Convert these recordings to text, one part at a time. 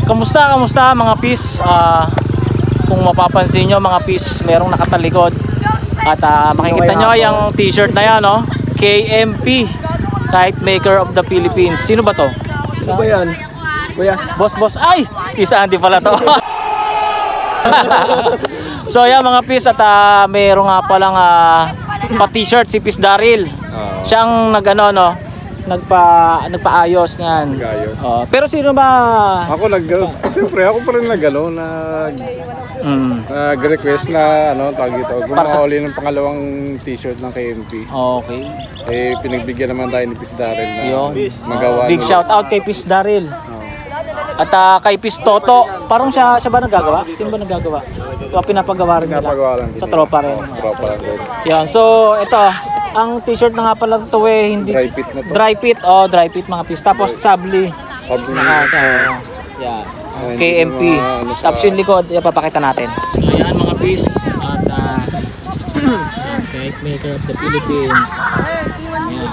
Kamusta mga pis? Kung mapapansin nyo mga pis, merong nakatalikod. At makikita nyo yung t-shirt na yan, no? KMP, Kite Maker of the Philippines. Sino ba to? Sino ba yan? Kuya. Boss. Ay! Isa hindi pala to. So yan mga pis, at mayroong nga palang pa-t-shirt si Pis Daryl. Siyang nagpaayos niyan. Pero sino ba? Ako siyempre ako pa rin nag-request na tawag ito. Gumahuli ng pangalawang t-shirt ng KMP. Okay. Pinagbigyan naman tayo ni Pis Daryl na magawa. Big shout out kay Pis Daryl. At kay Pis Toto, parang siya ba nagagawa? Sino ba nagagawa? Pinapagawa rin nila. Sa tropa rin. Yan. So, ito, ang t-shirt na nga pala ito hindi dry fit na to. Dry fit mga Pis. Tapos sabli. Yan. KMP. Tapos yung likod, ipapakita natin. Ayan mga Pis. At Kite Maker of the Philippines. Ayan.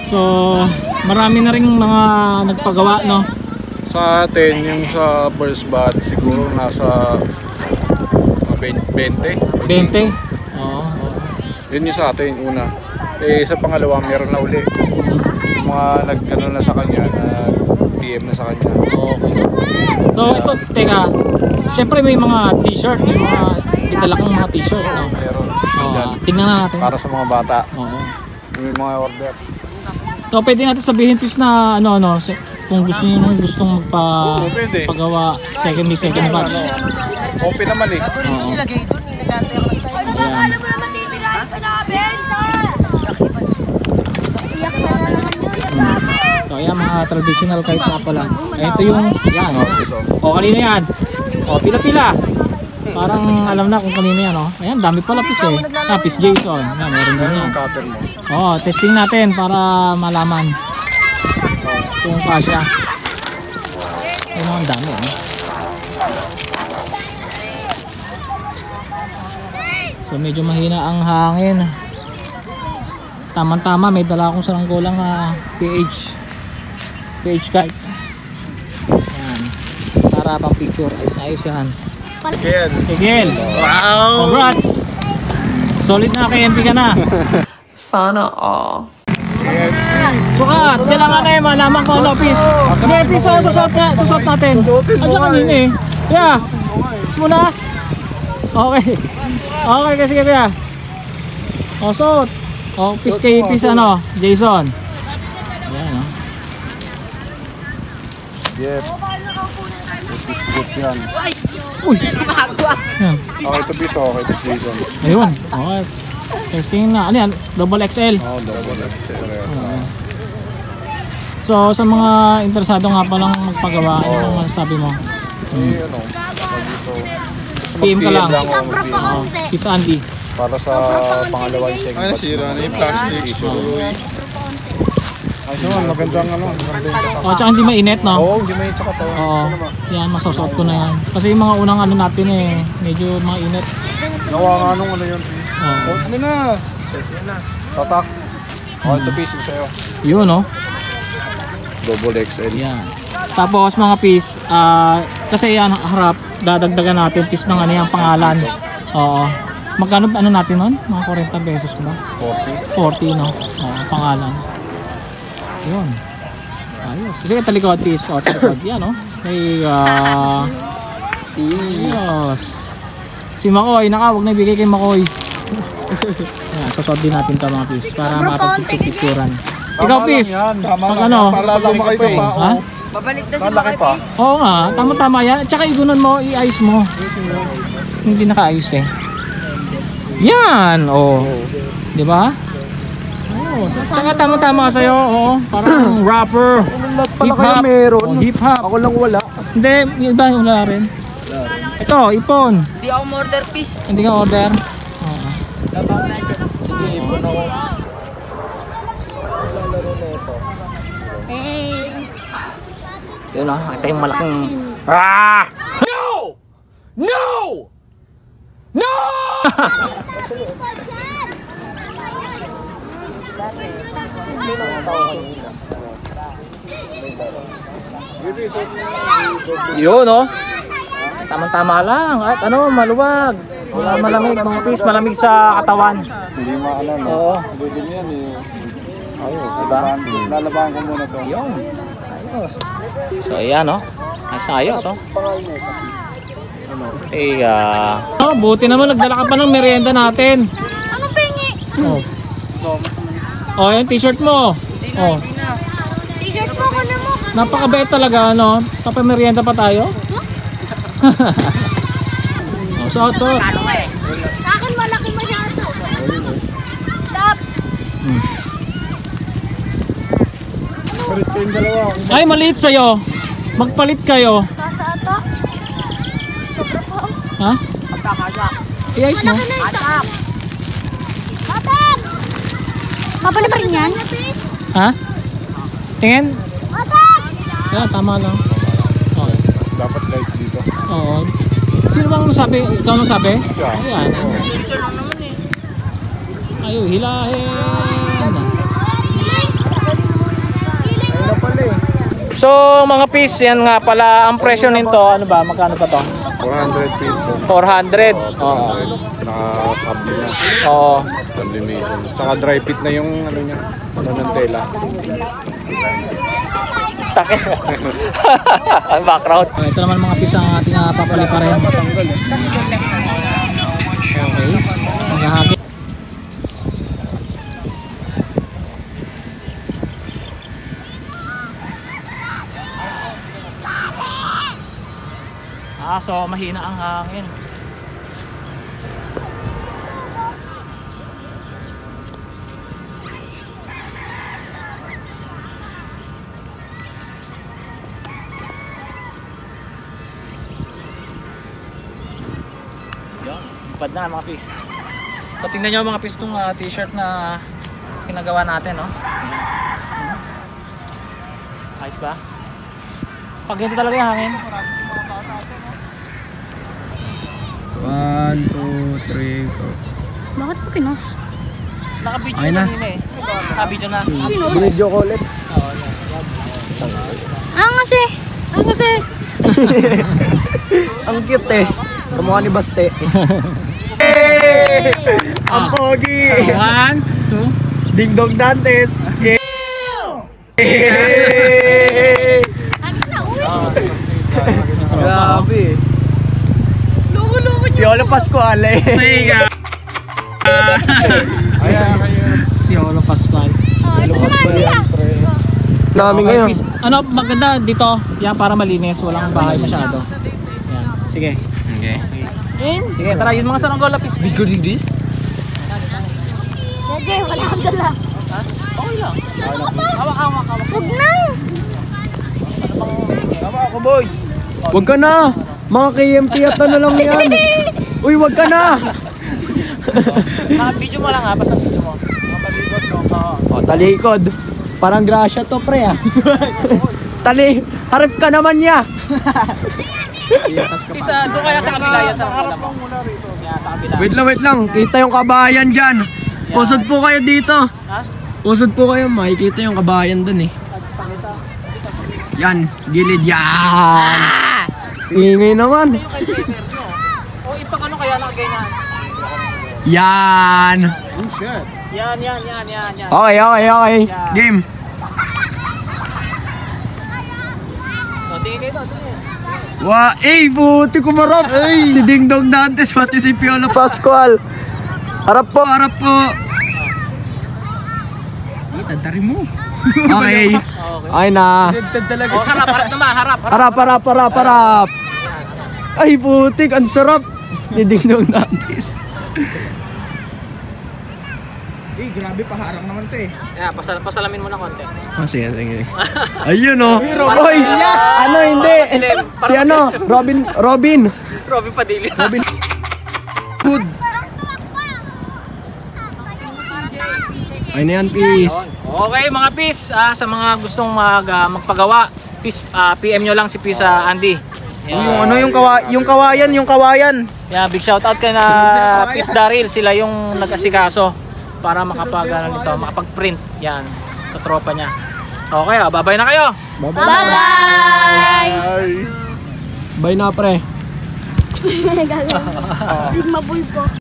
So, marami na rin mga nagpagawa, no? Sa atin, yung sa first batch, siguro nasa 20. 20? Oo. Yun yung sa atin, una. Sa pangalawa, meron na uli. Mga na sa kanya, PM na sa kanya. Okay. So, ito, teka. Siyempre may mga t-shirt, may mga itala kang mga t-shirt, no? Meron. Tingnan na natin. Para sa mga bata. Oo. May mga order. So, pwede natin sabihin Pis na kung gusto niyo gustong magpagawa second batch. Open naman eh. Oo. Ayan. So, ayan mga traditional kite na pala. Ito yung, yan. Kanina yan. Pila-pila. Parang alam na kung kanina yan, Ayan, dami pala Pis eh. Pis Jason. Ayan, meron din yan. Testing natin para malaman kung kasya. Ayan, ang dami, So, medyo mahina ang hangin. Tama-tama, may dala akong saranggolang PH kite. Ayan. Para pang picture. Ayos yan. Miguel. Wow! Congrats! Solid na, KMP ka na. Sana all. Sukat! Kailangan na malaman ko Pis. Sige, Pis, susot natin. Andiyan kanina eh. Kaya, gusto mo na? Okay. Okay, kasi kaya. Suot. Pis kay Pis Jason. Ayan Yes. Good yan. Uy! Okay, ito Pis, okay, ito Jason. Ayun. Okay. Testing na. Ano yan? Double XL. Double XL. So, sa mga interesado nga palang magpagawa, ano masasabi mo? PM ka lang. Pis Andy. Para sa pangalawa yung second batch. Sira na yung plastic. Magandang tsaka hindi mainit, no? Oo, hindi mainit tsaka to. Yan, masosot ko na yan. Kasi yung mga unang natin medyo mainit. Nawa nga nung yun. Ano na? Tatak. Ito piso sa'yo. Yun, Double XL. Yan. Tapos mga Pis, kasi yan harap, dadagdagan natin Pis ng yung pangalan. Magkano natin nun? Mga 40 pesos ba? 40, no? Pangalan. Yun. Ayos. Sige, talikod Pis. Talikod. Yan, Ayos. Si Makoy, huwag na ibigay kay Makoy. Ayan, sasod din natin ito mga Pis para mapagpicturan. Ikaw Pis, pag Palalaki pa. Ha? Babalik na si Makoy Pis. Oo nga, tama-tama yan. At saka igunan mo, i-ice mo. Hindi naka-ayos eh. Yan, di ba? Saka tama-tama sa'yo, parang rapper. Hip-hop. Ako lang wala. Hindi, yung iba wala rin. Ito, ipon. Hindi ako order Pis. Hindi ka order? Sige, ipon ako. Yun ito yung malaking No! No! No! Yun, no? Tama-tama lang. At ano, maluwag. Wala malamig, mga pis. Malamig sa katawan. Hindi maalam. Oo. Hindi din yan eh. Ayos, diba? Lalabahan ko muna to. Yun. Ayos. So, ayan, no? Ayos, oh. Oh, buti naman nagdala ka pa ng merienda natin. Ano pingi? Oh. Oh, yung t-shirt mo. Oh. T-shirt mo ko na mo. Napakabait talaga, ano? Papamerienda pa tayo? Oh, suot. Sa akin malaki masyado. Stop. Palit kayong dalawa. Ay, maliit sa'yo. Magpalit kayo. Kasa ata. Sobra pa. Ha? I-ice mo. Malaki na ito. Kapag! Babali pa rin yan? Ha? Tingin? Kapag! Yeah, tama lang. Okay. Dapat guys dito. Oo. Sino bang sabi? Ikaw nang sabi? Siya. Ayan. Ayaw, hilahin. Ayun pala eh. So, mga piece, yan nga pala. Ang presyo nito, ano ba? Magkano pa to? 400 pesos. 400. Oo. Naka-sabli na. Oo. Sublimation. Tsaka dry fit na yung ano niya. Ano ng tela. Takip. Ang background. Ito naman mga piece ang ating papaliparin. Okay. Maghahagi. So mahina ang hangin. Upad na mga pis. So tingnan nyo mga pis itong t-shirt na pinagawa natin, no? Ayos ba? Pag ganito talaga yung hangin. 1, 2, 3, 4. Bakit po kinos? Naka-video Ayun na na. din eh. Naka-video na. Video ko ulit. Oo. Kasi. Ang cute eh. Kamukha ni Baste. Ang pogi! 1, 2. Ding Dong Dantes! Agis na, uwi. Grabe. Loko-loko niyo. Piolo Pascual eh. Ayan kayo. Piolo Pascual. Ito na siya. Namin ngayon. Ano, maganda dito. Yan, para malinis. Walang bahay masyado. Yan. Sige. Okay. Game? Sige, tara. Yun mga saranggo lapis. Big good this? Gage, wala akong dala. Ha? Okay lang. Hawak. Huwag na. Tama ako boy. Wag ka na. Mga KMP at ano lang yan. Uy, wag ka na. Video mo lang ha. Basta video mo. Mapalibot mo. O, talikod. Parang grasya to pre ah. Harap ka naman niya. Isa, doon kaya sa kabila. Yan sa kabila mo. Yan, sa kabila. Wait lang. Kita yung kabayan dyan. Pusod po kayo dito. Ha? Pusod po kayo. Makikita yung kabayan dun eh. Yan. Gilid yan. Ingay naman. O, ipag-ano kaya nakaganyan? Yan. Yan. Okay. Game. O, tingin kayo doon. Wa, buti kumarap. Si Ding Dong Dantes, pati si Piolo Pascual. Harap po. Tadari mo. Okay. Ay na. O, harap naman, harap. Harap. Ay, putik. Ang sarap. Ni Ding Dong Dantes. Grabe paharang naman to eh. Yeah, pasalamin mo na konti. Sige. Ayun oh. Oy, ano hindi? Si ano? Robin. Robin Padilla. Good. Ay na yan, peace. Okay mga pis, sa mga gustong magpagawa, pis, PM nyo lang si Pis Andy. Yan. Yung kawayan. Yeah, big shout out kay na Pis Daryl, sila yung nag-asikaso para makapag-print yan sa tropa niya. Okay, babay na kayo. Bye-bye! Bye na pre. Sigma boy po.